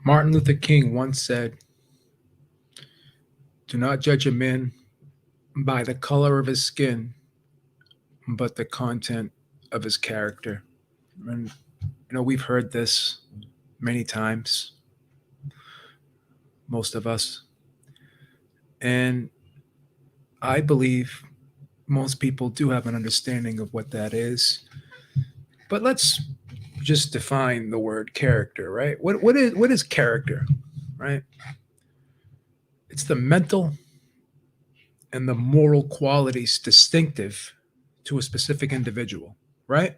Martin Luther King once said, "Do not judge a man by the color of his skin, but the content of his character." And we've heard this many times, most of us. And I believe most people do have an understanding of what that is. But let's just define the word character, right? What is character, right? It's the mental and the moral qualities distinctive to a specific individual, right?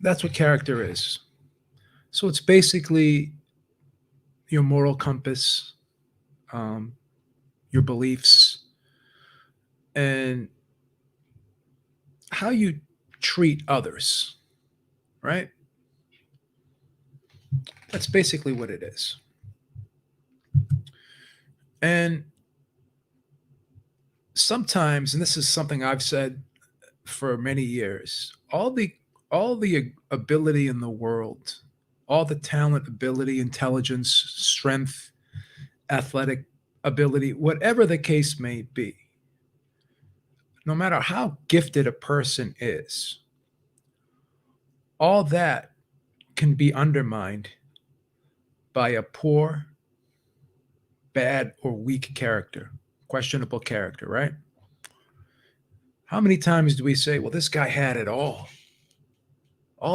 That's what character is. So it's basically your moral compass, um, your beliefs, and how you treat others, right? That's basically what it is. And sometimes, and this is something I've said for many years, all the ability in the world, all the talent, ability, intelligence, strength, athletic ability, whatever the case may be, no matter how gifted a person is, all that can be undermined by a poor, bad, or weak character, questionable character, right? How many times do we say, well, this guy had it all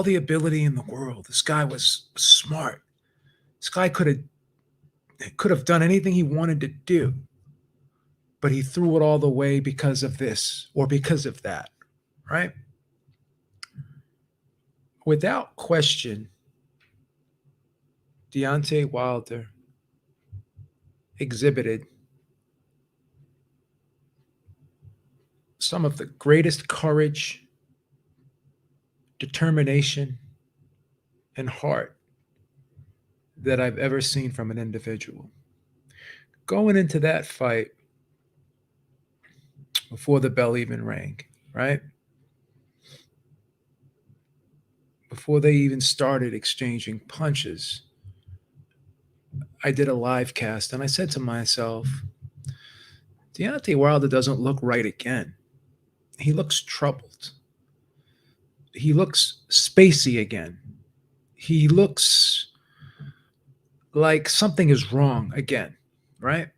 the ability in the world. This guy was smart. This guy could have done anything he wanted to do, but he threw it all the way because of this or because of that, right? Without question, Deontay Wilder exhibited some of the greatest courage, determination, and heart that I've ever seen from an individual. Going into that fight before the bell even rang, right? Before they even started exchanging punches, I did a live cast and I said to myself, Deontay Wilder doesn't look right again. He looks troubled. He looks spacey again. He looks like something is wrong again, right?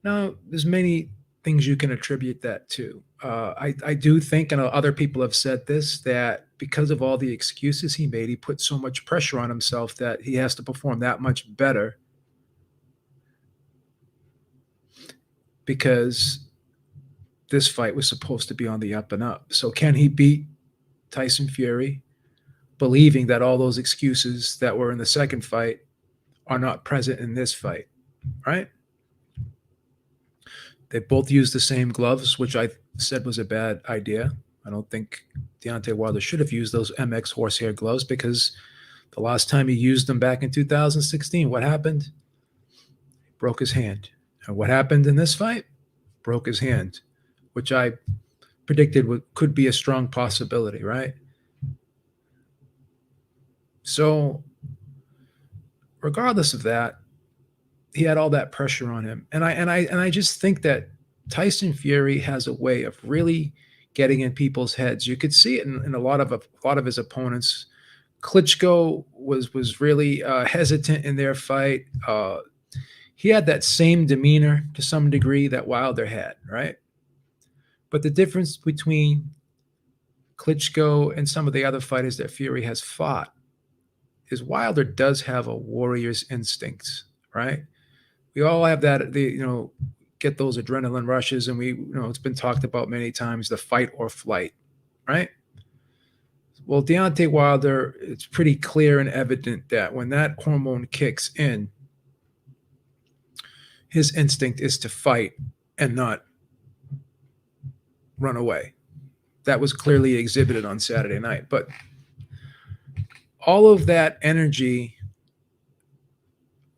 Now, there's many things you can attribute that to. I do think, and other people have said this, that because of all the excuses he made, he put so much pressure on himself that he has to perform that much better because this fight was supposed to be on the up and up. So, can he beat Tyson Fury, believing that all those excuses that were in the second fight are not present in this fight, right? They both used the same gloves, which I said was a bad idea. I don't think Deontay Wilder should have used those MX horsehair gloves because the last time he used them back in 2016, what happened? He broke his hand. And what happened in this fight? Broke his hand, which I predicted could be a strong possibility, right? So, regardless of that, he had all that pressure on him, and I just think that Tyson Fury has a way of really getting in people's heads. You could see it in a lot of his opponents. Klitschko was really hesitant in their fight. He had that same demeanor to some degree that Wilder had, right? But the difference between Klitschko and some of the other fighters that Fury has fought is Wilder does have a warrior's instincts, right? We all have that, get those adrenaline rushes, and it's been talked about many times, the fight or flight, right? Well, Deontay Wilder, it's pretty clear and evident that when that hormone kicks in, his instinct is to fight and not run away. That was clearly exhibited on Saturday night. But all of that energy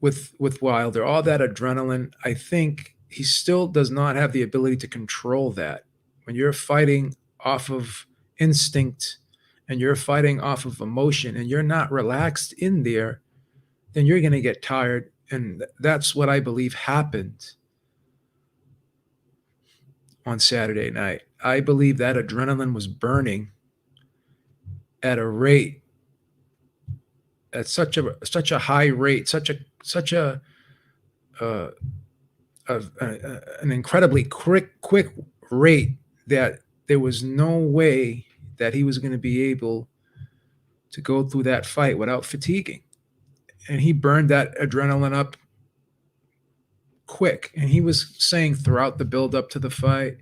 with Wilder, all that adrenaline, I think he still does not have the ability to control that. When you're fighting off of instinct and you're fighting off of emotion and you're not relaxed in there, then you're going to get tired. And that's what I believe happened on Saturday night. I believe that adrenaline was burning at a rate, at such a high rate, such uh, an incredibly quick rate that there was no way that he was going to be able to go through that fight without fatiguing. And he burned that adrenaline up quick. And he was saying throughout the build up to the fight,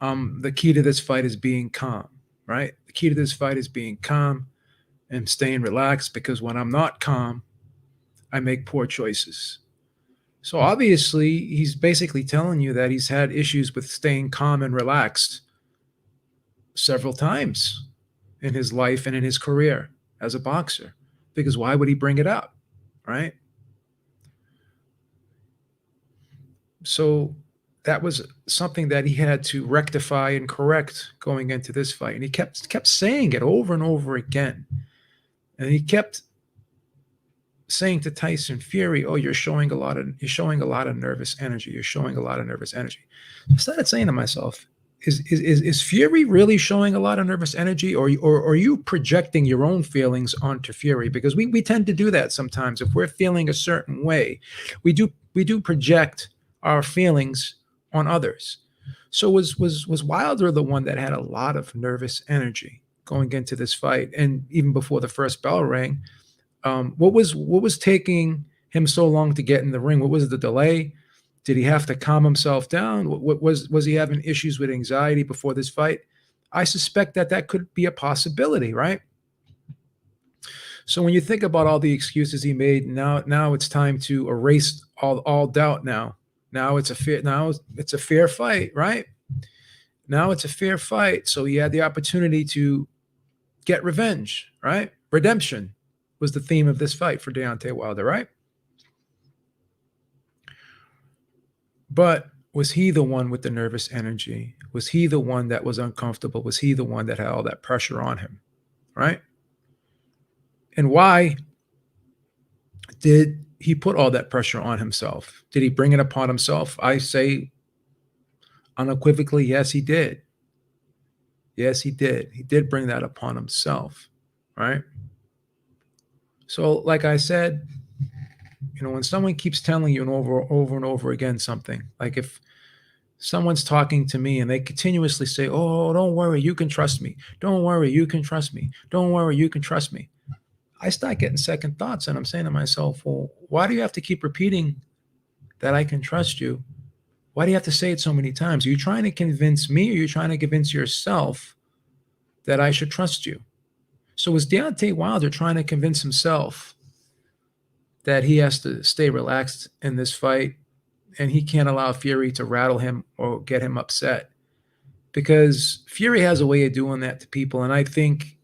the key to this fight is being calm, right? The key to this fight is being calm and staying relaxed, because when I'm not calm, I make poor choices. So obviously, he's basically telling you that he's had issues with staying calm and relaxed several times in his life and in his career as a boxer. Because why would he bring it up, right? So that was something that he had to rectify and correct going into this fight. And he kept saying it over and over again. And he kept saying to Tyson Fury, "Oh, you're showing a lot of nervous energy. You're showing a lot of nervous energy." I started saying to myself, is Fury really showing a lot of nervous energy, or are you projecting your own feelings onto Fury? Because we tend to do that sometimes. If we're feeling a certain way, we do project our feelings on others. So was Wilder the one that had a lot of nervous energy going into this fight, and even before the first bell rang? What was taking him so long to get in the ring? What was the delay? Did he have to calm himself down? What was he having issues with anxiety before this fight? I suspect that could be a possibility, right? So when you think about all the excuses he made, now it's time to erase all doubt. Now it's a fair fight, right? Now it's a fair fight. So he had the opportunity to get revenge, right? Redemption was the theme of this fight for Deontay Wilder, right? But was he the one with the nervous energy? Was he the one that was uncomfortable? Was he the one that had all that pressure on him, right? And why did he put all that pressure on himself? Did he bring it upon himself? I say unequivocally, yes, he did. Yes, he did. He did bring that upon himself, right? So, like I said, when someone keeps telling you over and over again something, like if someone's talking to me and they continuously say, "Oh, don't worry, you can trust me. Don't worry, you can trust me. Don't worry, you can trust me." I start getting second thoughts, and I'm saying to myself, well, why do you have to keep repeating that I can trust you? Why do you have to say it so many times? Are you trying to convince me, or are you trying to convince yourself that I should trust you? So was Deontay Wilder trying to convince himself that he has to stay relaxed in this fight and he can't allow Fury to rattle him or get him upset? Because Fury has a way of doing that to people, and I think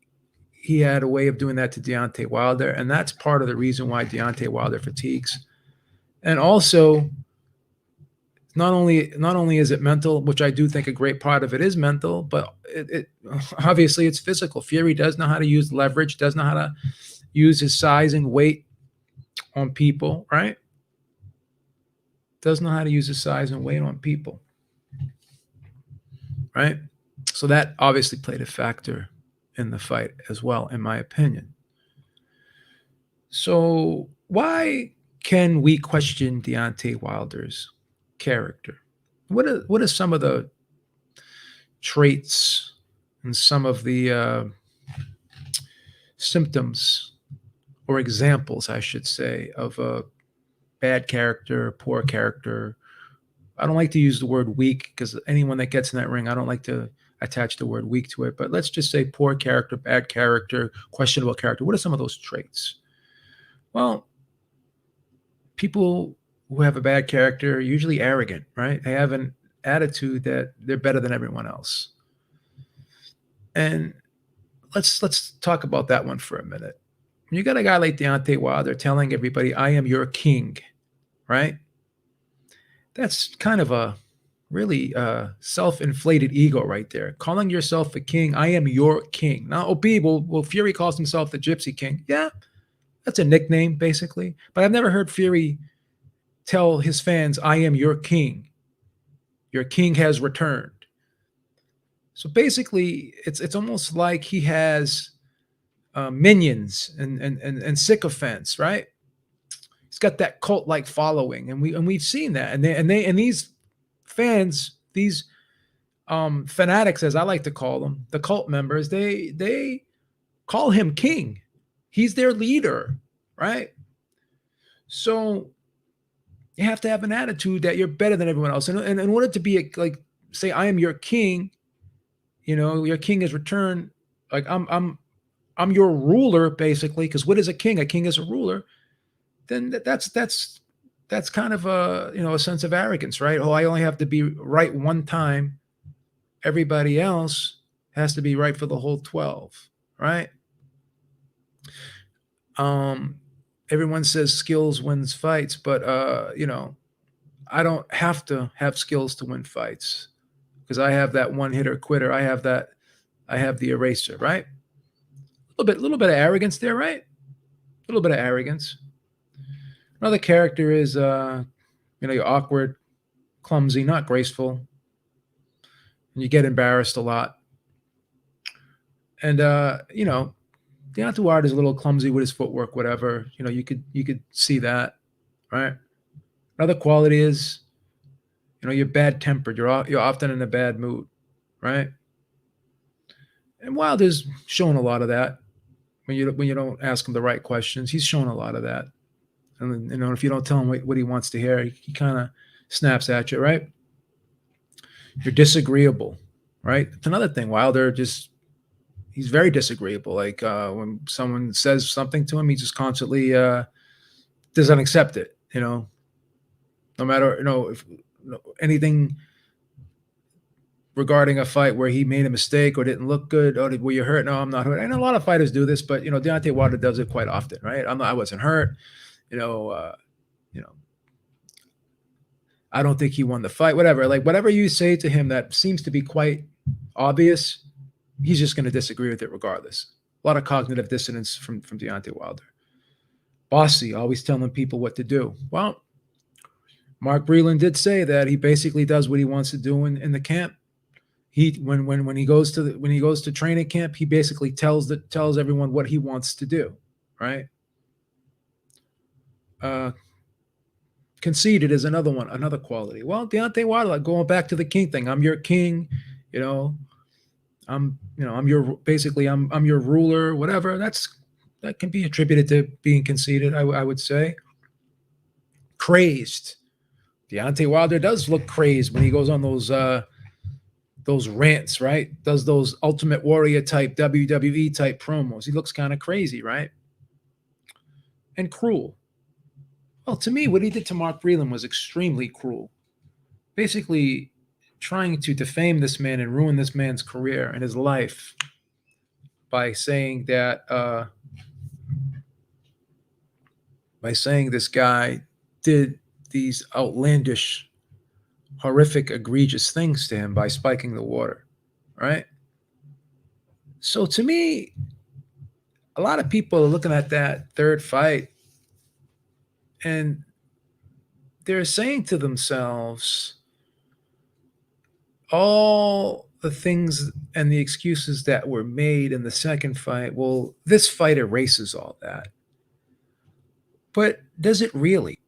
he had a way of doing that to Deontay Wilder, and that's part of the reason why Deontay Wilder fatigues. And also, not only is it mental, which I do think a great part of it is mental, but it obviously it's physical. Fury does know how to use leverage, does know how to use his size and weight on people, right? Does know how to use his size and weight on people, right? So that obviously played a factor in the fight as well, in my opinion. So why can we question Deontay Wilder's character? What are some of the traits and some of the symptoms or examples, I should say, of a bad character, poor character? I don't like to use the word weak, because anyone that gets in that ring, I don't like to attach the word weak to it. But let's just say poor character, bad character, questionable character. What are some of those traits? Well, people who have a bad character are usually arrogant, right? They have an attitude that they're better than everyone else. And let's talk about that one for a minute. You got a guy like Deontay Wilder telling everybody, "I am your king," right? That's kind of a really self-inflated ego right there. Calling yourself a king, I am your king. Now, Obib, well, Fury calls himself the Gypsy King. Yeah, that's a nickname, basically. But I've never heard Fury tell his fans, I am your king. Your king has returned. So basically, it's almost like he has minions and sycophants, right? He's got that cult like following, and we've seen that, and these fans, these fanatics, as I like to call them, the cult members, they call him king. He's their leader, right? So you have to have an attitude that you're better than everyone else, and in order to be like say, I am your king. Your king has returned. Like I'm your ruler, basically. Because what is a king? A king is a ruler. Then that's kind of a sense of arrogance, right? Oh, I only have to be right one time. Everybody else has to be right for the whole 12, right? Everyone says skills wins fights, but I don't have to have skills to win fights because I have that one hitter quitter. I have the eraser, right? Little bit of arrogance there, right? A little bit of arrogance. Another character is you're awkward, clumsy, not graceful, and you get embarrassed a lot. And Deontay Wilder is a little clumsy with his footwork, whatever. You could see that, right? Another quality is, you're bad tempered. You're often in a bad mood, right? And Wilder's showing a lot of that when you don't ask him the right questions. He's showing a lot of that. And if you don't tell him what he wants to hear, he kind of snaps at you, right? You're disagreeable, right? It's another thing. Wilder he's very disagreeable. Like when someone says something to him, he just constantly doesn't accept it. No matter if anything regarding a fight where he made a mistake or didn't look good. Oh, were you hurt? No, I'm not hurt. I know a lot of fighters do this, but Deontay Wilder does it quite often, right? I wasn't hurt. I don't think he won the fight. Whatever. Like whatever you say to him that seems to be quite obvious, he's just going to disagree with it regardless. A lot of cognitive dissonance from Deontay Wilder. Bossy, always telling people what to do. Well, Mark Breland did say that he basically does what he wants to do in the camp. When he goes to training camp, he basically tells everyone what he wants to do, right? Conceited is another quality. Well, Deontay Wilder, going back to the king thing, I'm your king, I'm your ruler, whatever. That can be attributed to being conceited, I would say. Crazed. Deontay Wilder does look crazed when he goes on those rants, right? Does those Ultimate Warrior type WWE type promos. He looks kind of crazy, right? And cruel. Well, to me, what he did to Mark Breland was extremely cruel. Basically, trying to defame this man and ruin this man's career and his life by saying that this guy did these outlandish, horrific, egregious things to him by spiking the water, right? So to me, a lot of people are looking at that third fight and they're saying to themselves, all the things and the excuses that were made in the second fight, well, this fight erases all that. But does it really?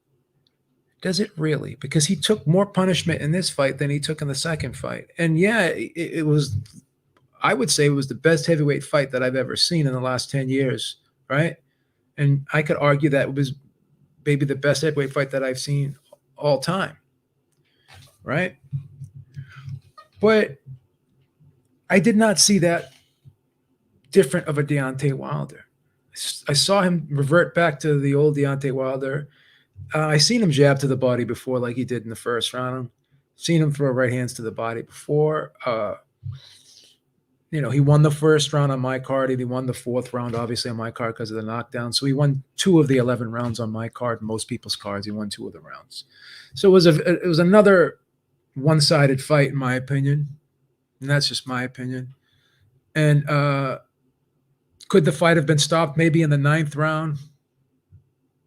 Does it really? Because he took more punishment in this fight than he took in the second fight. And yeah, it was, I would say it was the best heavyweight fight that I've ever seen in the last 10 years, right? And I could argue that it was maybe the best heavyweight fight that I've seen all time, right? But I did not see that different of a Deontay Wilder. I saw him revert back to the old Deontay Wilder. I seen him jab to the body before, like he did in the first round. Seen him throw right hands to the body before. He won the first round on my card. He won the fourth round, obviously, on my card because of the knockdown. So he won 2 of the 11 rounds on my card. Most people's cards, he won 2 of the rounds. So it was another one-sided fight, in my opinion, and that's just my opinion. And could the fight have been stopped maybe in the ninth round?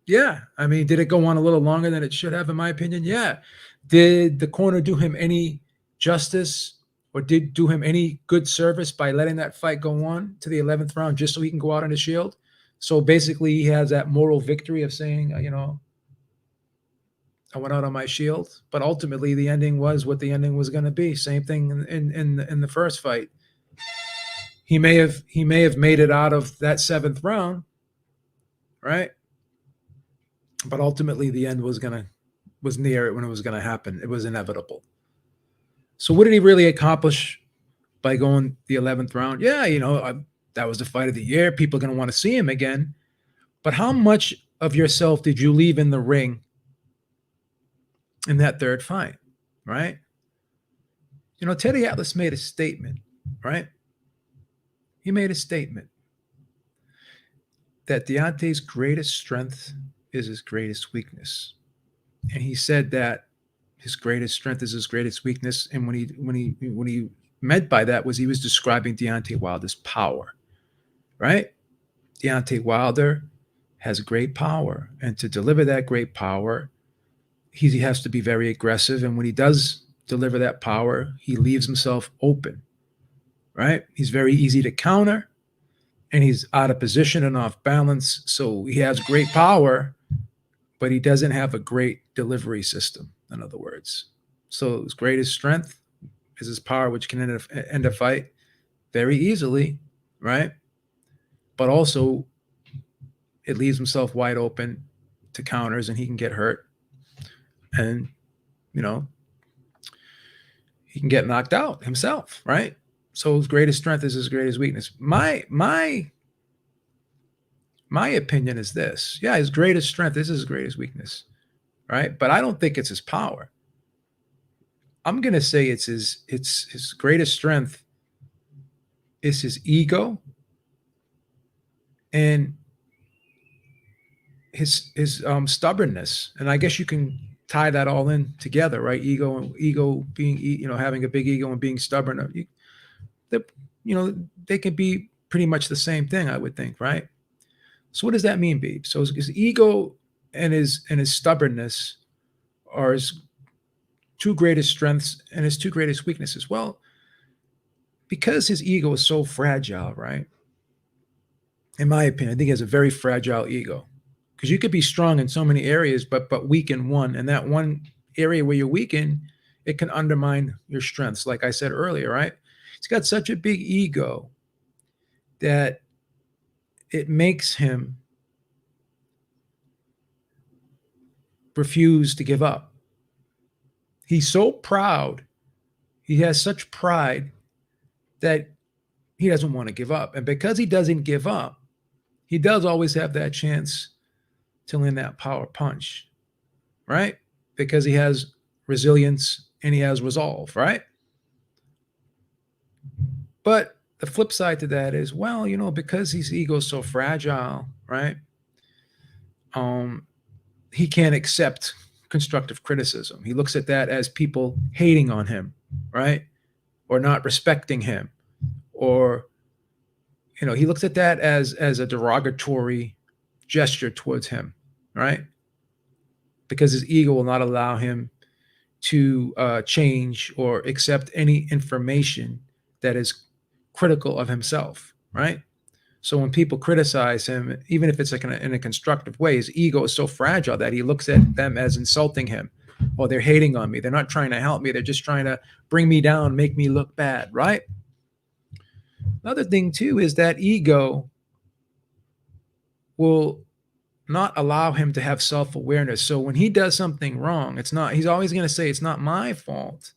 Yeah. I mean, did it go on a little longer than it should have, in my opinion? Yeah. Did the corner do him any justice or did do him any good service by letting that fight go on to the 11th round just so he can go out on his shield? So basically, he has that moral victory of saying, I went out on my shield. But ultimately, the ending was what the ending was going to be. Same thing in the first fight. He may have made it out of that seventh round, right? But ultimately, the end was near it when it was going to happen. It was inevitable. So what did he really accomplish by going the 11th round? Yeah, that was the fight of the year. People are going to want to see him again. But how much of yourself did you leave in the ring in that third fight, right? Teddy Atlas made a statement, right? He made a statement that Deontay's greatest strength is his greatest weakness. And he said that his greatest strength is his greatest weakness. And when he meant by that was he was describing Deontay Wilder's power, right? Deontay Wilder has great power. And to deliver that great power, he has to be very aggressive. And when he does deliver that power, he leaves himself open, right? He's very easy to counter and he's out of position and off balance. So he has great power, but he doesn't have a great delivery system, in other words. So his greatest strength is his power, which can end a fight very easily, right? But also it leaves himself wide open to counters and he can get hurt. And, he can get knocked out himself, right? So his greatest strength is his greatest weakness. My opinion is this. Yeah, his greatest strength is his greatest weakness, right? But I don't think it's his power. I'm going to say it's his greatest strength is his ego and his stubbornness. And I guess you can tie that all in together, right? Ego being, having a big ego and being stubborn. They can be pretty much the same thing, I would think, right? So what does that mean, Beeb? So his ego and his stubbornness are his two greatest strengths and his two greatest weaknesses. Well, because his ego is so fragile, right? In my opinion, I think he has a very fragile ego. Because you could be strong in so many areas, but weak in one. And that one area where you're weak in, it can undermine your strengths, like I said earlier, right? He's got such a big ego that it makes him refuse to give up. He's so proud. He has such pride that he doesn't want to give up. And because he doesn't give up, he does always have that chance to land that power punch, right? Because he has resilience and he has resolve, right? But the flip side to that is, well, because his ego is so fragile, right? He can't accept constructive criticism. He looks at that as people hating on him, right? Or not respecting him. Or, he looks at that as a derogatory gesture towards him, right? Because his ego will not allow him to change or accept any information that is critical of himself, right? So when people criticize him, even if it's like in a constructive way, his ego is so fragile that he looks at them as insulting him. Or they're hating on me. They're not trying to help me. They're just trying to bring me down, make me look bad, right? Another thing too is that ego will not allow him to have self-awareness. So when he does something wrong, he's always going to say, it's not my fault.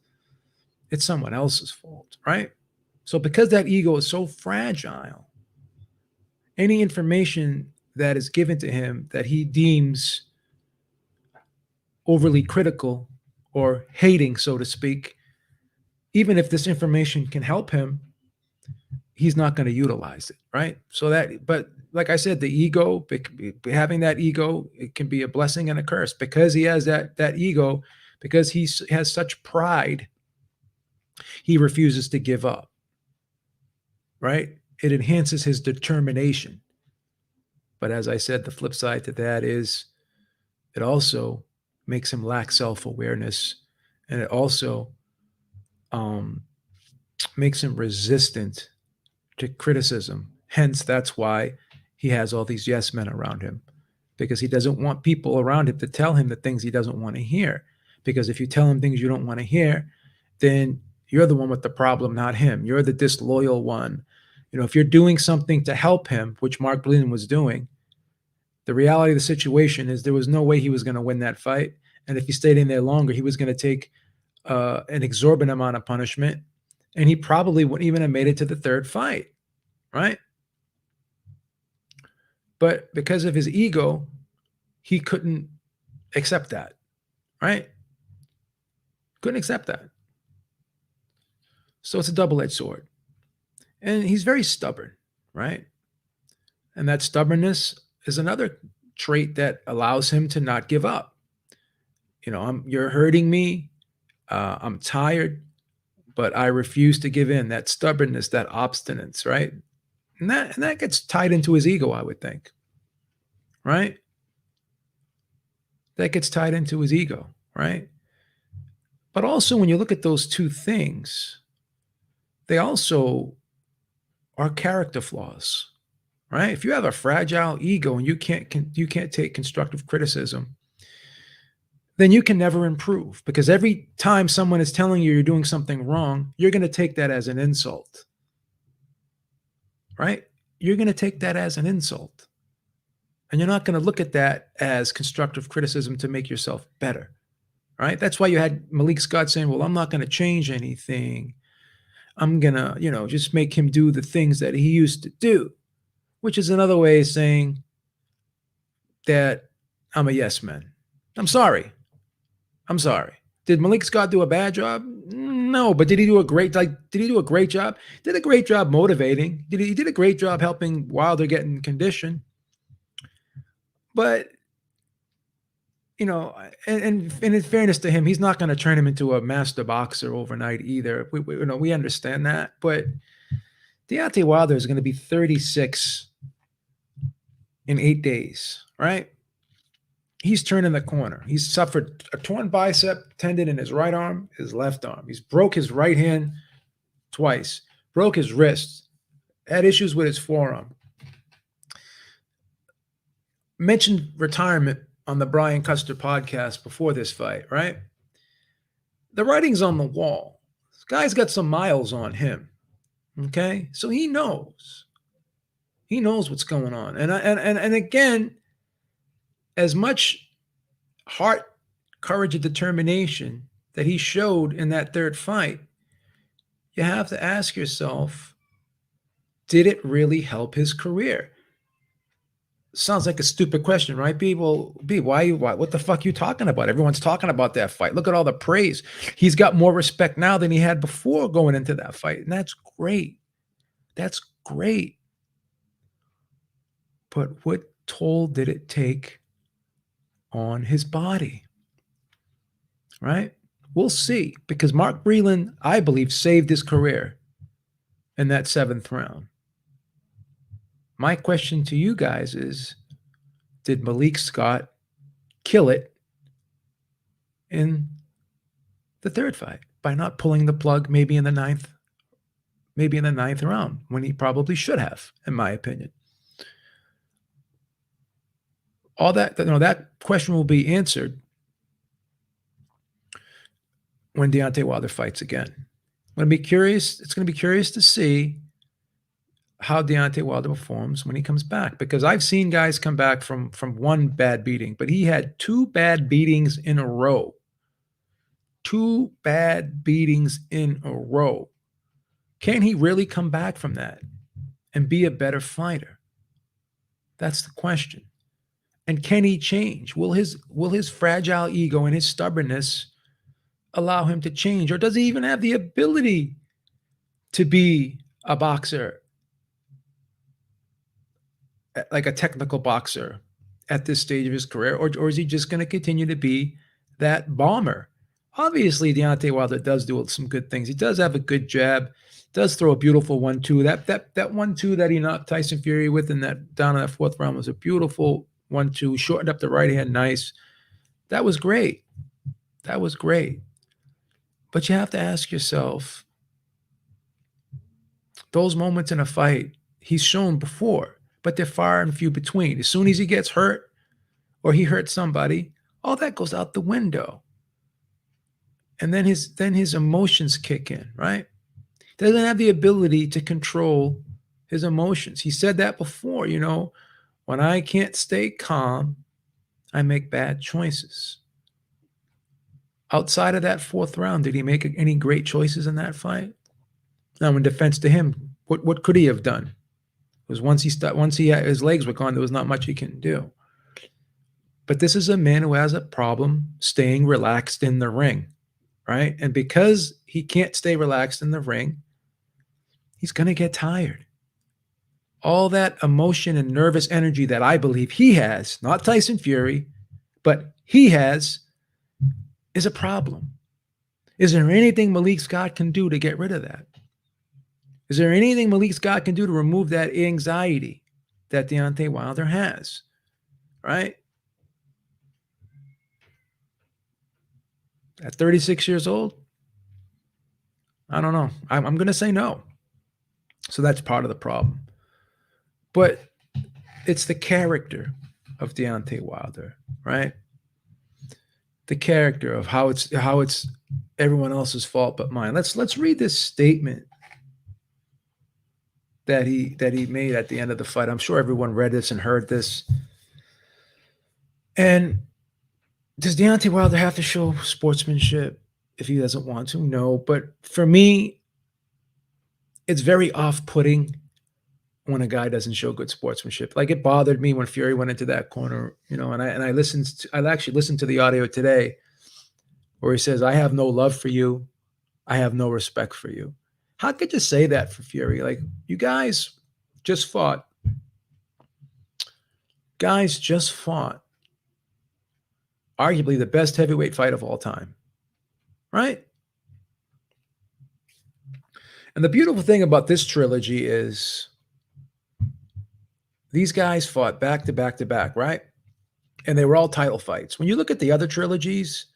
It's someone else's fault, right? So because that ego is so fragile, any information that is given to him that he deems overly critical or hating, so to speak, even if this information can help him, he's not going to utilize it, right? But like I said, the ego, having that ego, it can be a blessing and a curse. Because he has that ego, because has such pride, he refuses to give up, right? It enhances his determination. But as I said, the flip side to that is it also makes him lack self-awareness, and it also um, makes him resistant to criticism. Hence, that's why he has all these yes men around him, because he doesn't want people around him to tell him the things he doesn't want to hear. Because if you tell him things you don't want to hear, then you're the one with the problem, not him. You're the disloyal one. If you're doing something to help him, which Mark Breland was doing, the reality of the situation is there was no way he was going to win that fight. And if he stayed in there longer, he was going to take an exorbitant amount of punishment, and he probably wouldn't even have made it to the third fight, right? But because of his ego, he couldn't accept that, right? Couldn't accept that. So it's a double-edged sword. And he's very stubborn, right? And that stubbornness is another trait that allows him to not give up. You're hurting me. I'm tired, but I refuse to give in. That stubbornness, that obstinance, right? And that gets tied into his ego, I would think, right? That gets tied into his ego, right? But also, when you look at those two things, they also are character flaws, right? If you have a fragile ego and you can't take constructive criticism, then you can never improve, because every time someone is telling you you're doing something wrong, you're going to take that as an insult, right? You're going to take that as an insult. And you're not going to look at that as constructive criticism to make yourself better, right? That's why you had Malik Scott saying, well, I'm not going to change anything. I'm going to, just make him do the things that he used to do, which is another way of saying that I'm a yes man. I'm sorry. Did Malik Scott do a bad job? No, but did he do a great job? Did a great job motivating. He did a great job helping Wilder get in condition. But and in fairness to him, he's not going to turn him into a master boxer overnight either. We understand that. But Deontay Wilder is going to be 36 in 8 days, right? He's turning the corner. He's suffered a torn bicep tendon in his right arm, his left arm. He's broke his right hand twice, broke his wrist, had issues with his forearm. Mentioned retirement on the Brian Custer podcast before this fight, right? The writing's on the wall. This guy's got some miles on him, okay? So he knows. He knows what's going on. And again, as much heart, courage, and determination that he showed in that third fight, you have to ask yourself, did it really help his career? Sounds like a stupid question, right, B? Well, B, why, what the fuck are you talking about? Everyone's talking about that fight. Look at all the praise. He's got more respect now than he had before going into that fight. And that's great. That's great. But what toll did it take on his body? Right? We'll see, because Mark Breland, I believe, saved his career in that 7th round. My question to you guys is, did Malik Scott kill it in the third fight by not pulling the plug maybe in the ninth round, when he probably should have, in my opinion? All that question will be answered when Deontay Wilder fights again. I'm going to be curious. It's going to be curious to see how Deontay Wilder performs when he comes back, because I've seen guys come back from one bad beating, but he had 2 bad beatings in a row. 2 bad beatings in a row. Can he really come back from that and be a better fighter? That's the question. And can he change? Will his fragile ego and his stubbornness allow him to change? Or does he even have the ability to be a boxer, like a technical boxer, at this stage of his career? Or is he just going to continue to be that bomber Obviously, Deontay Wilder does do some good things. He does have a good jab, does throw a beautiful 1-2. That 1-2 that he knocked Tyson Fury with in that down in that fourth round was a beautiful 1-2. Shortened up the right hand, nice. That was great. That was great. But you have to ask yourself, those moments in a fight he's shown before, but they're far and few between. As soon as he gets hurt or he hurts somebody, all that goes out the window. And then his emotions kick in, right? He doesn't have the ability to control his emotions. He said that before, when I can't stay calm, I make bad choices. Outside of that fourth round, did he make any great choices in that fight? Now, in defense to him, what could he have done? Because once his legs were gone, there was not much he can do. But this is a man who has a problem staying relaxed in the ring, right? And because he can't stay relaxed in the ring, he's going to get tired. All that emotion and nervous energy that I believe he has, not Tyson Fury, but he has, is a problem. Is there anything Malik Scott can do to get rid of that? Is there anything Malik Scott can do to remove that anxiety that Deontay Wilder has? Right? At 36 years old, I don't know. I'm going to say no. So that's part of the problem. But it's the character of Deontay Wilder, right? The character of how it's everyone else's fault but mine. Let's read this statement that he made at the end of the fight. I'm sure everyone read this and heard this. And does Deontay Wilder have to show sportsmanship if he doesn't want to? No. But for me, it's very off-putting when a guy doesn't show good sportsmanship. Like, it bothered me when Fury went into that corner, and I actually listened to the audio today where he says, "I have no love for you. I have no respect for you." How could you say that for Fury? Like, you guys just fought. Guys just fought arguably the best heavyweight fight of all time, right? And the beautiful thing about this trilogy is these guys fought back to back to back, right? And they were all title fights. When you look at the other trilogies,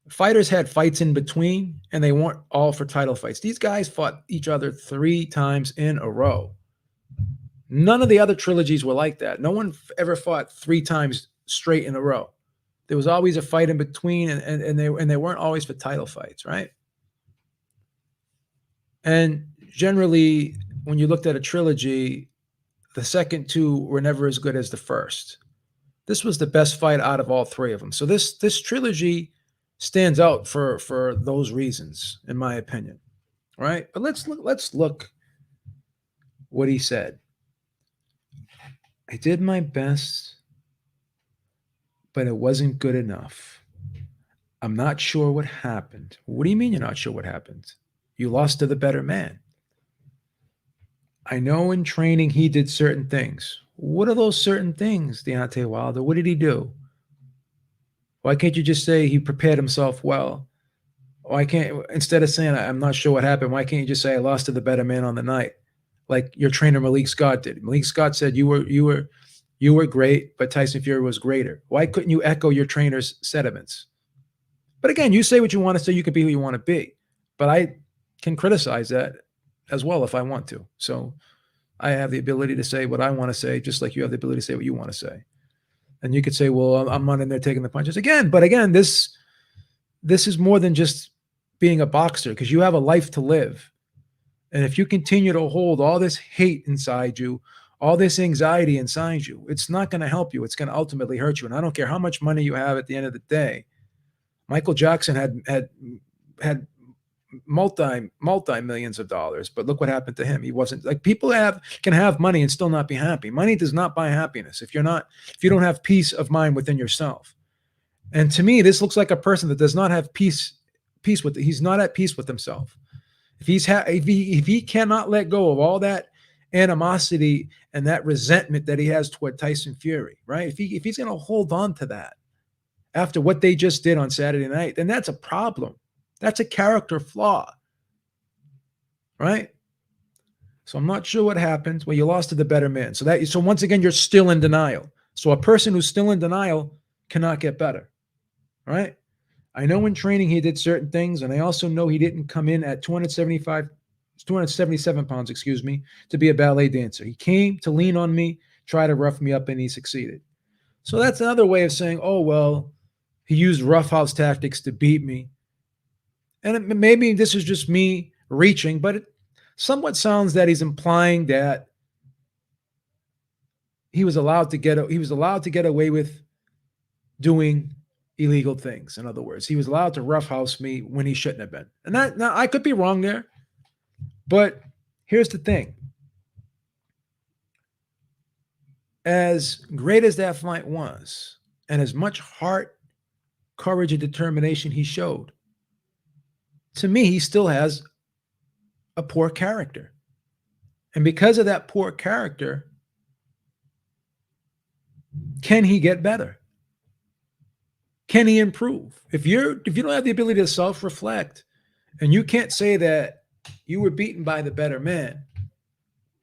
fighters had fights in between, and they weren't all for title fights. These guys fought each other 3 times in a row. None of the other trilogies were like that. No one ever fought 3 times straight in a row. There was always a fight in between, and they weren't always for title fights, right? And generally, when you looked at a trilogy, the second 2 were never as good as the first. This was the best fight out of all 3 of them. So this trilogy stands out for those reasons, in my opinion, right? But let's look what he said. I did my best, but it wasn't good enough. I'm not sure what happened. What do you mean you're not sure what happened? You lost to the better man. I know in training he did certain things. What are those certain things, Deontay Wilder? What did he do? Why can't you just say he prepared himself well? Why can't, instead of saying I'm not sure what happened, why can't you just say I lost to the better man on the night, like your trainer Malik Scott did? Malik Scott said you were great, but Tyson Fury was greater. Why couldn't you echo your trainer's sentiments? But again, you say what you want to say. You can be who you want to be, but I can criticize that as well if I want to. So I have the ability to say what I want to say, just like you have the ability to say what you want to say. And you could say, well, I'm not in there taking the punches again. But again, this is more than just being a boxer, because you have a life to live. And if you continue to hold all this hate inside you, all this anxiety inside you, it's not going to help you. It's going to ultimately hurt you. And I don't care how much money you have at the end of the day. Michael Jackson had multi millions of dollars, but look what happened to him. He wasn't, like, people can have money and still not be happy. Money does not buy happiness if you don't have peace of mind within yourself. And to me, this looks like a person that does not have peace with it. He's not at peace with himself. If he cannot let go of all that animosity and that resentment that he has toward Tyson Fury, right? If he's going to hold on to that, after what they just did on Saturday night, then that's a problem. That's a character flaw, right? So I'm not sure what happened. Well, you lost to the better man. So once again, you're still in denial. So a person who's still in denial cannot get better, right? I know in training he did certain things, and I also know he didn't come in at 277 pounds, excuse me, to be a ballet dancer. He came to lean on me, try to rough me up, and he succeeded. So that's another way of saying, oh, well, he used roughhouse tactics to beat me. And maybe this is just me reaching, but it somewhat sounds that he's implying that he was allowed to get away with doing illegal things. In other words, he was allowed to roughhouse me when he shouldn't have been. And that, now I could be wrong there, but here's the thing. As great as that fight was, and as much heart, courage, and determination he showed, to me, he still has a poor character. And because of that poor character, can he get better? Can he improve? If you don't have the ability to self-reflect, and you can't say that you were beaten by the better man,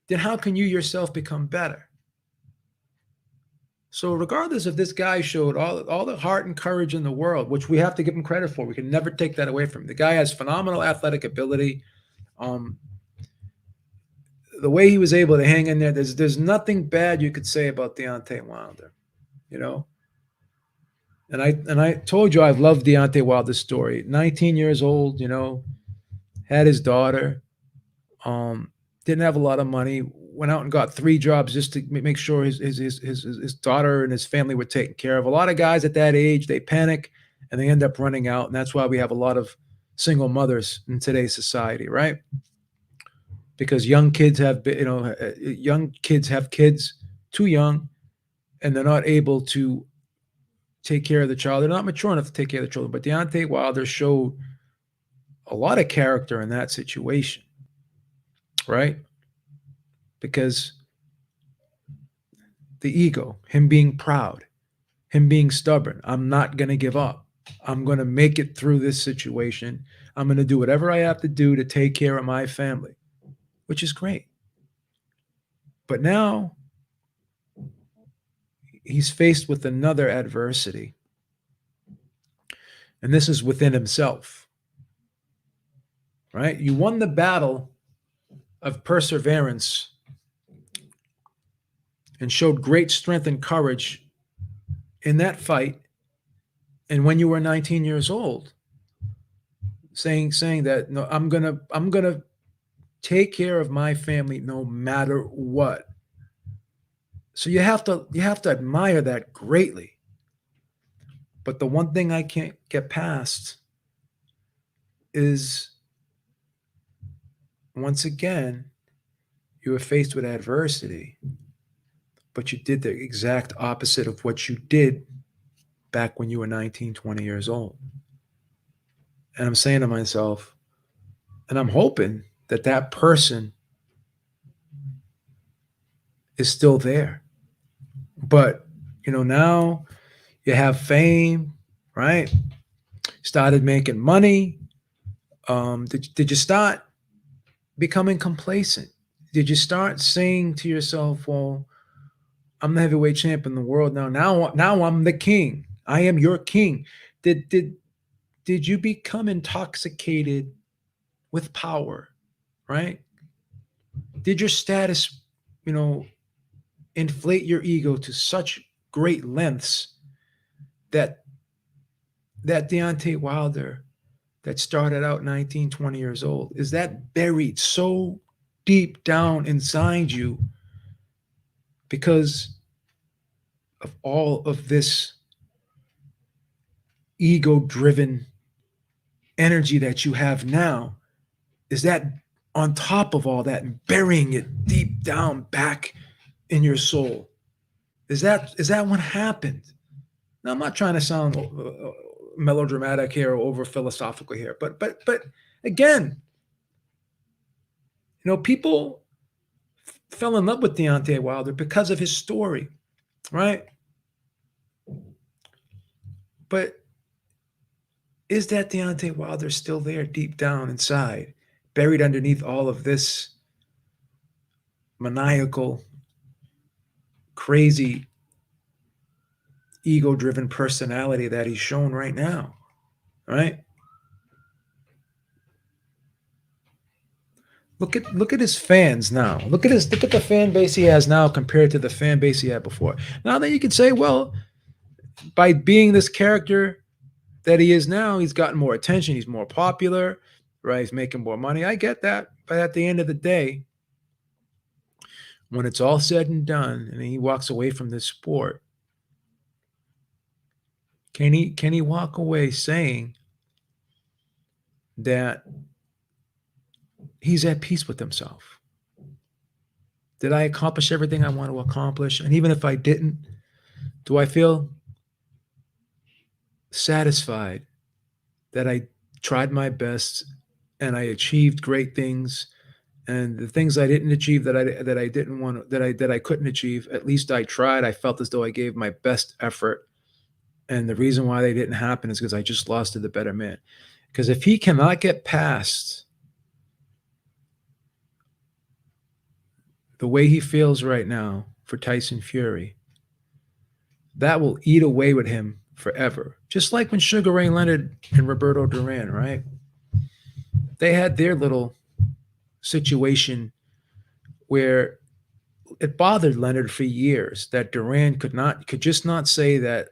then how can you yourself become better? So regardless if this guy showed all the heart and courage in the world, which we have to give him credit for, we can never take that away from him. The guy has phenomenal athletic ability. The way he was able to hang in there, there's nothing bad you could say about Deontay Wilder, you know. And I told you I've loved Deontay Wilder's story. 19 years old, you know, had his daughter, didn't have a lot of money, went out and got 3 jobs just to make sure his daughter and his family were taken care of. A lot of guys at that age, they panic and they end up running out, and that's why we have a lot of single mothers in today's society, right? Because young kids have kids too young, and they're not able to take care of the child. They're not mature enough to take care of the children. But Deontay Wilder showed a lot of character in that situation, right? Because the ego, him being proud, him being stubborn, I'm not going to give up. I'm going to make it through this situation. I'm going to do whatever I have to do to take care of my family, which is great. But now he's faced with another adversity. And this is within himself, right? You won the battle of perseverance and showed great strength and courage in that fight. And when you were 19 years old, saying that, no, I'm gonna take care of my family no matter what. So you have to admire that greatly. But the one thing I can't get past is, once again, you were faced with adversity, but you did the exact opposite of what you did back when you were 19, 20 years old. And I'm saying to myself, and I'm hoping that that person is still there. But, you know, now you have fame, right? Started making money. Did you start becoming complacent? Did you start saying to yourself, well, I'm the heavyweight champion in the world now. Now I'm the king. I am your king. Did you become intoxicated with power, right? Did your status, you know, inflate your ego to such great lengths that Deontay Wilder that started out 19, 20 years old, is that buried so deep down inside you because of all of this ego-driven energy that you have now? Is that on top of all that and burying it deep down back in your soul? Is that what happened? Now, I'm not trying to sound melodramatic here or over philosophical here, but again, you know, people fell in love with Deontay Wilder because of his story, right? But is that Deontay Wilder still there deep down inside, buried underneath all of this maniacal, crazy, ego-driven personality that he's shown right now? Right? Look at his fans now. Look at the fan base he has now compared to the fan base he had before. Now that you could say, well, by being this character that he is now, he's gotten more attention, he's more popular, right? He's making more money. I get that. But at the end of the day, when it's all said and done and he walks away from this sport, can he walk away saying that he's at peace with himself? Did I accomplish everything I want to accomplish? And even if I didn't, do I feel satisfied that I tried my best and I achieved great things, and the things I didn't achieve that I didn't want that I couldn't achieve, at least I tried. I felt as though I gave my best effort, and the reason why they didn't happen is because I just lost to the better man. Because if he cannot get past the way he feels right now for Tyson Fury, that will eat away with him forever. Just like when Sugar Ray Leonard and Roberto Duran, right? They had their little situation where it bothered Leonard for years that Duran could just not say that,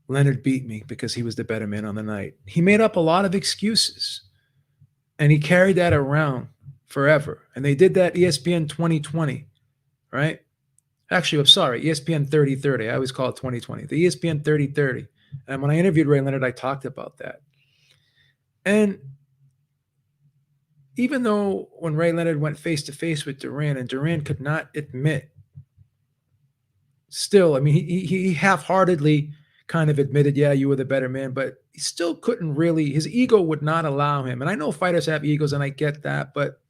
Leonard beat me because he was the better man on the night. He made up a lot of excuses, and he carried that around forever. And they did that ESPN 2020, right? Actually, I'm sorry, ESPN 3030. I always call it 2020. The ESPN 3030. And when I interviewed Ray Leonard, I talked about that. And even though when Ray Leonard went face-to-face with Duran, and Duran could not admit, still, I mean, he half-heartedly kind of admitted, yeah, you were the better man, but he still couldn't really, his ego would not allow him. And I know fighters have egos, and I get that, but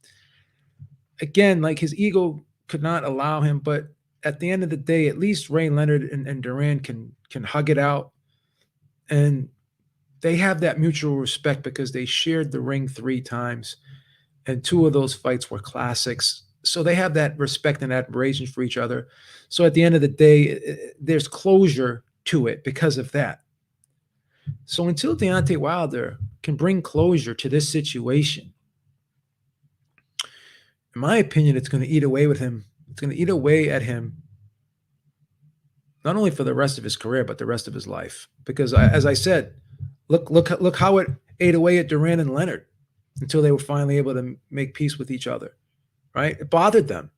again, like, his ego could not allow him. But at the end of the day, at least Ray Leonard and Duran can hug it out, and they have that mutual respect because they shared the ring 3 times, and 2 of those fights were classics. So they have that respect and admiration for each other. So at the end of the day, there's closure to it because of that. So until Deontay Wilder can bring closure to this situation, in my opinion, it's going to eat away with him. It's going to eat away at him, not only for the rest of his career, but the rest of his life. Because as I said, look how it ate away at Duran and Leonard until they were finally able to make peace with each other, right? It bothered them,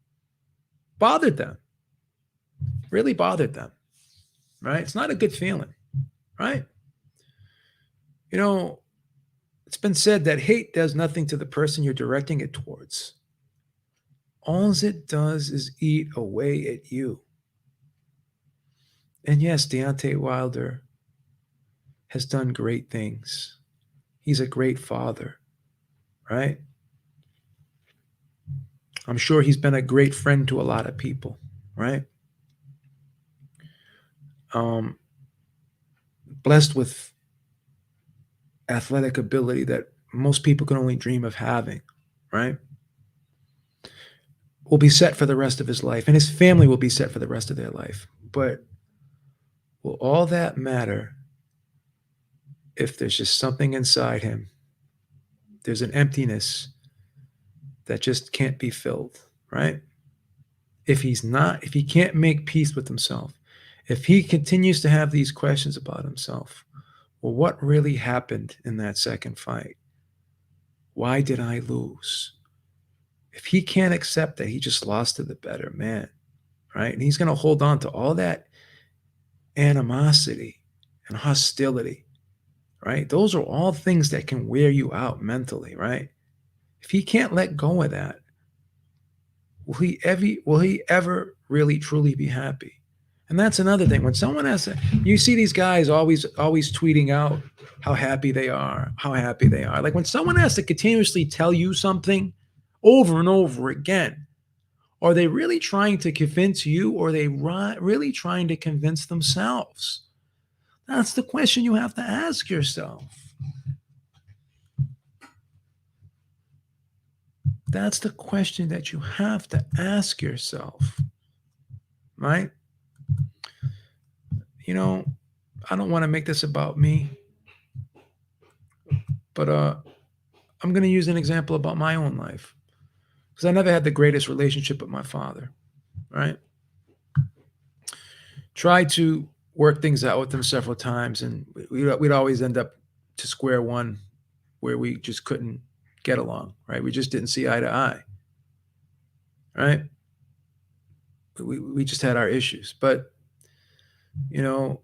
really bothered them, right? It's not a good feeling, right? It's been said that hate does nothing to the person you're directing it towards. All it does is eat away at you. And yes, Deontay Wilder has done great things. He's a great father, right? I'm sure he's been a great friend to a lot of people, right? Blessed with athletic ability that most people can only dream of having, right? Will be set for the rest of his life, and his family will be set for the rest of their life. But will all that matter if there's just something inside him? There's an emptiness that just can't be filled, right? If he can't make peace with himself, if he continues to have these questions about himself, well, what really happened in that second fight? Why did I lose? If he can't accept that he just lost to the better man, right? And he's going to hold on to all that animosity and hostility, right? Those are all things that can wear you out mentally, right? If he can't let go of that, will he ever really truly be happy? And that's another thing. When someone has to, you see these guys always tweeting out how happy they are, Like when someone has to continuously tell you something over and over again, Are they really trying to convince you, or are they really trying to convince themselves? That's the question you have to ask yourself. That's the question that you have to ask yourself, right? You know, I don't want to make this about me, but I'm going to use an example about my own life, because I never had the greatest relationship with my father, right? Tried to work things out with him several times, and we'd always end up to square one where we just couldn't get along, right? We just didn't see eye to eye, right? We just had our issues. But, you know,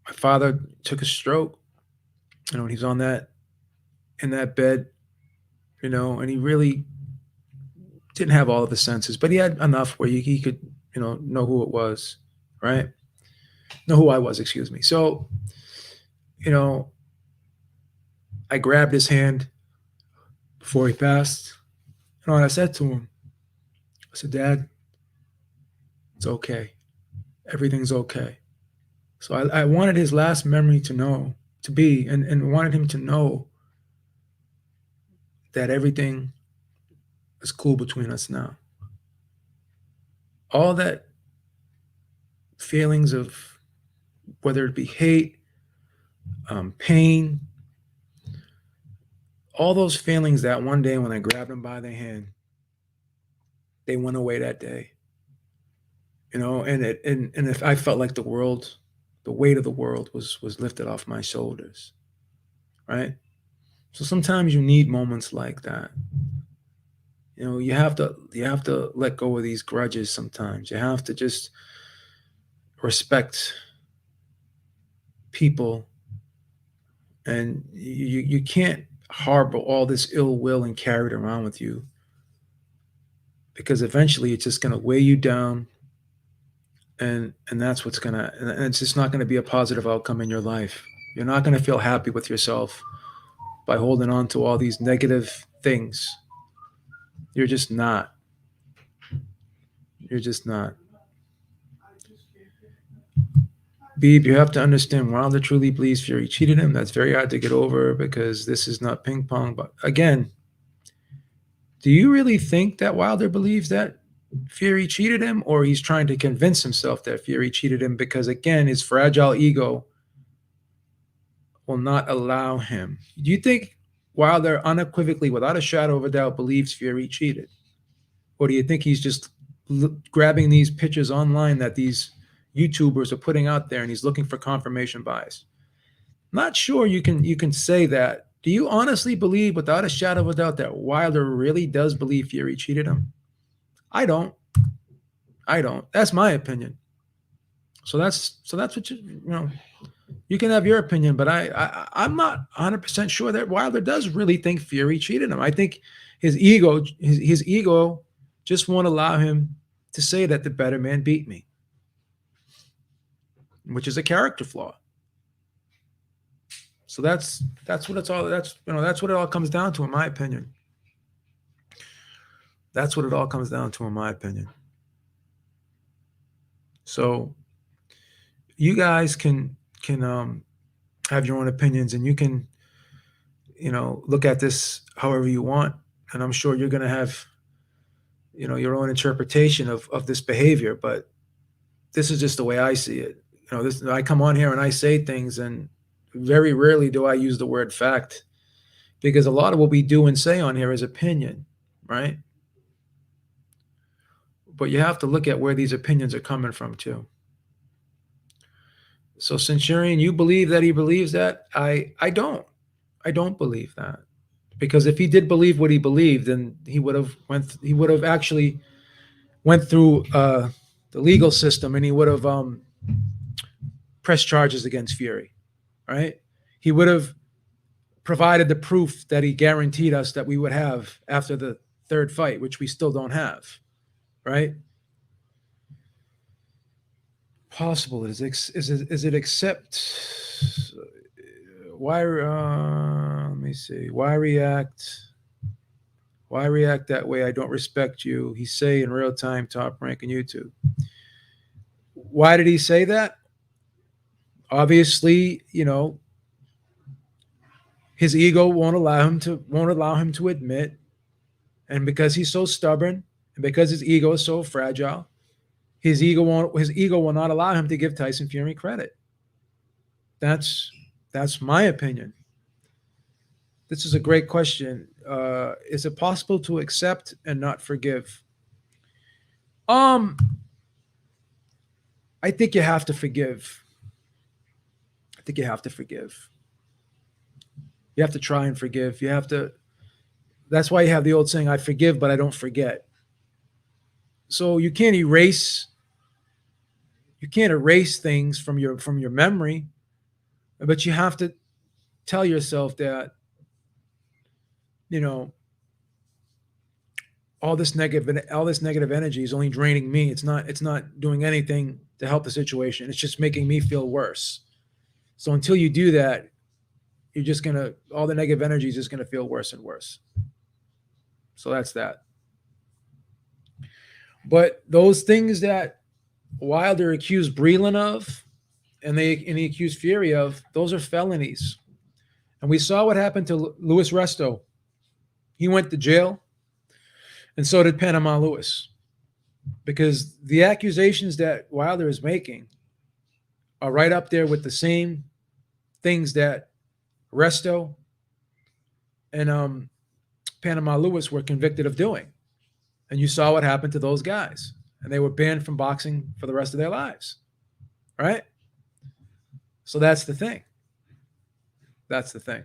my father took a stroke, and he's on in that bed, and he really didn't have all of the senses, but he had enough where he could, know who it was, right? Know who I was, excuse me. So, you know, I grabbed his hand before he passed. And I said to him, I said, Dad, it's okay. Everything's okay. So I wanted his last memory to be, and wanted him to know that everything is cool between us now. All that feelings of, whether it be hate, pain, all those feelings, that one day when I grabbed him by the hand, they went away that day. And if I felt like the weight of the world was lifted off my shoulders, right? So sometimes you need moments like that. You have to let go of these grudges. Sometimes you have to just respect people, and you can't harbor all this ill will and carry it around with you, because eventually it's just going to weigh you down, and that's what's gonna, and it's just not going to be a positive outcome in your life. You're not going to feel happy with yourself by holding on to all these negative things. You're just not. You're just not. Beeb, you have to understand, Wilder truly believes Fury cheated him. That's very hard to get over, because this is not ping pong. But again, do you really think that Wilder believes that Fury cheated him, or he's trying to convince himself that Fury cheated him? Because again, his fragile ego will not allow him. Do you think Wilder unequivocally, without a shadow of a doubt, believes Fury cheated? Or do you think he's just grabbing these pictures online that these YouTubers are putting out there, and he's looking for confirmation bias? Not sure you can say that. Do you honestly believe, without a shadow of a doubt, that Wilder really does believe Fury cheated him? I don't. That's my opinion. So that's what you can have your opinion, but I'm not 100% sure that Wilder does really think Fury cheated him. I think his ego just won't allow him to say that the better man beat me, which is a character flaw. So that's what it's all that's what it all comes down to, in my opinion. That's what it all comes down to, in my opinion. So you guys can have your own opinions, and you can look at this however you want, and I'm sure you're going to have your own interpretation of this behavior, but this is just the way I see it. I come on here and I say things, and very rarely do I use the word fact, because a lot of what we do and say on here is opinion, right? But you have to look at where these opinions are coming from too. So Centurion, you believe that he believes that? I don't believe that, because if he did believe what he believed, then he would have actually went through the legal system, and he would have pressed charges against Fury, right? He would have provided the proof that he guaranteed us that we would have after the third fight, which we still don't have, right? Possible is it except why? Let me see. Why react Why react that way? I don't respect you. He say in real time, top rank in YouTube. Why did he say that? Obviously, his ego won't allow him to admit, and because he's so stubborn, and because his ego is so fragile, his ego will not allow him to give Tyson Fury credit. That's my opinion. This is a great question. Is it possible to accept and not forgive? Um, I think you have to forgive. I think you have to forgive. You have to try and forgive. You have to. That's why you have the old saying, "I forgive, but I don't forget." So you can't erase. You can't erase things from your memory, but you have to tell yourself that you know all this negative energy is only draining me. It's not doing anything to help the situation. It's just making me feel worse. So until you do that, you're just gonna all the negative energy is just gonna feel worse and worse. So that's that. But those things that Wilder accused Breland of, and he accused Fury of, those are felonies. And we saw what happened to Luis Resto. He went to jail, and so did Panama Lewis, because the accusations that Wilder is making are right up there with the same things that Resto and Panama Lewis were convicted of doing. And you saw what happened to those guys. And they were banned from boxing for the rest of their lives. Right? So that's the thing. That's the thing.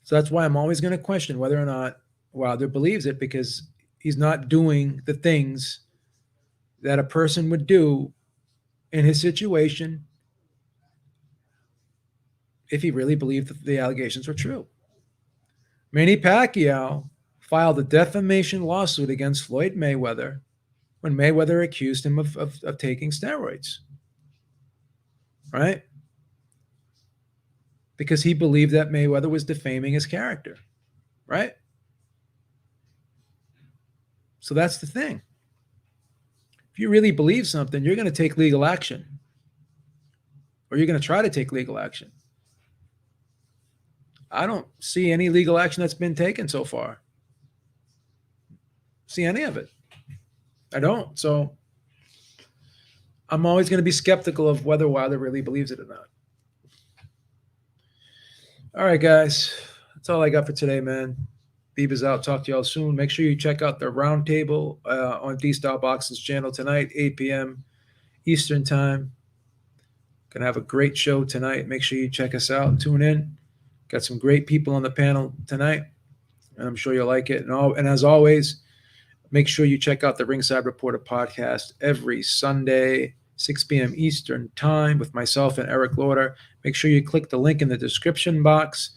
So that's why I'm always going to question whether or not Wilder believes it, because he's not doing the things that a person would do in his situation if he really believed that the allegations were true. Manny Pacquiao filed a defamation lawsuit against Floyd Mayweather when Mayweather accused him of taking steroids. Right? Because he believed that Mayweather was defaming his character. Right? So that's the thing. If you really believe something, you're going to take legal action. Or you're going to try to take legal action. I don't see any legal action that's been taken so far. See any of it. I don't. So I'm always going to be skeptical of whether Wilder really believes it or not. All right, guys. That's all I got for today, man. Beaver's out. Talk to y'all soon. Make sure you check out the roundtable on D-Star Boxing's channel tonight, 8 p.m. Eastern Time. Gonna have a great show tonight. Make sure you check us out. Tune in. Got some great people on the panel tonight, and I'm sure you'll like it. And as always, make sure you check out the Ringside Reporter podcast every Sunday, 6 p.m. Eastern Time, with myself and Eric Lauder. Make sure you click the link in the description box.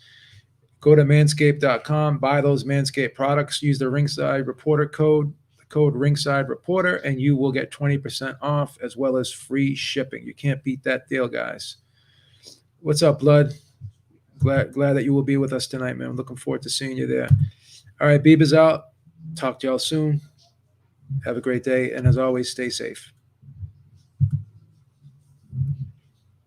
Go to manscaped.com, buy those Manscaped products, use the Ringside Reporter code, the code Ringside Reporter, and you will get 20% off as well as free shipping. You can't beat that deal, guys. What's up, Blood? Glad that you will be with us tonight, man. I'm looking forward to seeing you there. All right, Beaver's out. Talk to y'all soon. Have a great day. And as always, stay safe.